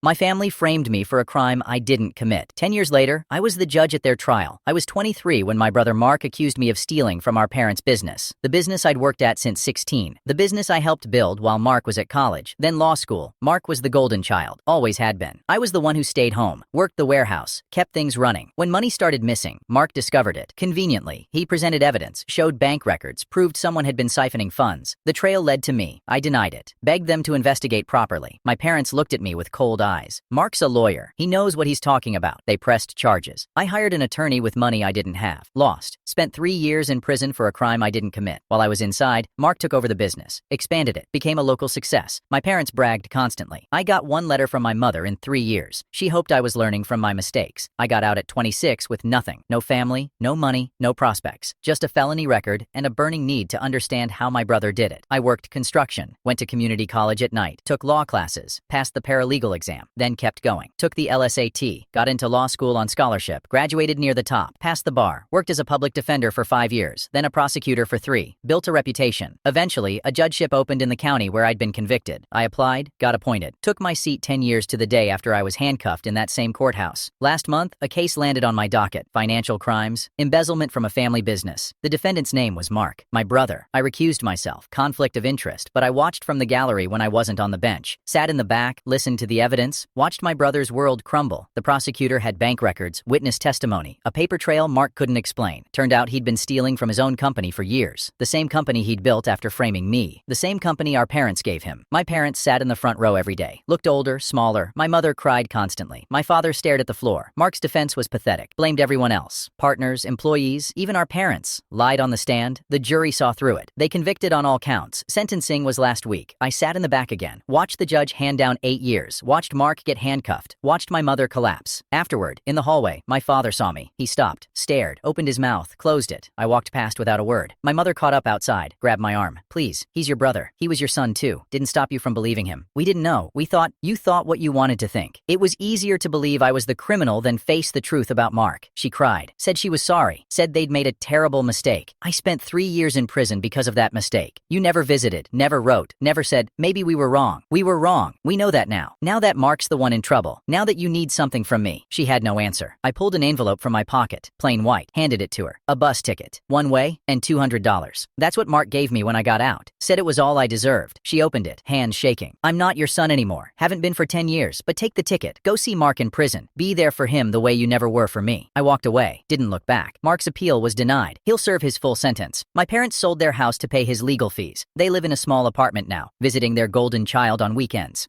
My family framed me for a crime I didn't commit. 10 years later, I was the judge at their trial. I was 23 when my brother Mark accused me of stealing from our parents' business. The business I'd worked at since 16. The business I helped build while Mark was at college, then law school. Mark was the golden child. Always had been. I was the one who stayed home, worked the warehouse, kept things running. When money started missing, Mark discovered it. Conveniently, he presented evidence, showed bank records, proved someone had been siphoning funds. The trail led to me. I denied it. Begged them to investigate properly. My parents looked at me with cold eyes. Mark's a lawyer. He knows what he's talking about. They pressed charges. I hired an attorney with money I didn't have. Lost. Spent 3 years in prison for a crime I didn't commit. While I was inside, Mark took over the business, expanded it, became a local success. My parents bragged constantly. I got one letter from my mother in 3 years. She hoped I was learning from my mistakes. I got out at 26 with nothing. No family, no money, no prospects. Just a felony record and a burning need to understand how my brother did it. I worked construction, went to community college at night, took law classes, passed the paralegal exam, then kept going. Took the LSAT, got into law school on scholarship, graduated near the top, passed the bar, worked as a public defender for 5 years, then a prosecutor for 3, built a reputation. Eventually, a judgeship opened in the county where I'd been convicted. I applied, got appointed. Took my seat 10 years to the day after I was handcuffed in that same courthouse. Last month, a case landed on my docket. Financial crimes, embezzlement from a family business. The defendant's name was Mark, my brother. I recused myself, conflict of interest, but I watched from the gallery when I wasn't on the bench. Sat in the back, listened to the evidence, watched my brother's world crumble. The prosecutor had bank records, witness testimony, a paper trail Mark couldn't explain. Turned out he'd been stealing from his own company for years. The same company he'd built after framing me. The same company our parents gave him. My parents sat in the front row every day. Looked older, smaller. My mother cried constantly. My father stared at the floor. Mark's defense was pathetic. Blamed everyone else. Partners, employees, even our parents. Lied on the stand. The jury saw through it. They convicted on all counts. Sentencing was last week. I sat in the back again. Watched the judge hand down 8 years. Watched Mark get handcuffed. Watched my mother collapse. Afterward, in the hallway, my father saw me. He stopped, stared, opened his mouth, closed it. I walked past without a word. My mother caught up outside, grabbed my arm. Please, he's your brother. He was your son too. Didn't stop you from believing him. We didn't know. We thought you thought what you wanted to think. It was easier to believe I was the criminal than face the truth about Mark. She cried, said she was sorry, said they'd made a terrible mistake. I spent 3 years in prison because of that mistake. You never visited, never wrote, never said, maybe we were wrong. We were wrong. We know that now. Now that Mark's the one in trouble. Now that you need something from me. She had no answer. I pulled an envelope from my pocket, plain white, handed it to her. A bus ticket, one way, and $200. That's what Mark gave me when I got out. Said it was all I deserved. She opened it, hands shaking. I'm not your son anymore. Haven't been for 10 years, but take the ticket. Go see Mark in prison. Be there for him the way you never were for me. I walked away, didn't look back. Mark's appeal was denied. He'll serve his full sentence. My parents sold their house to pay his legal fees. They live in a small apartment now, visiting their golden child on weekends.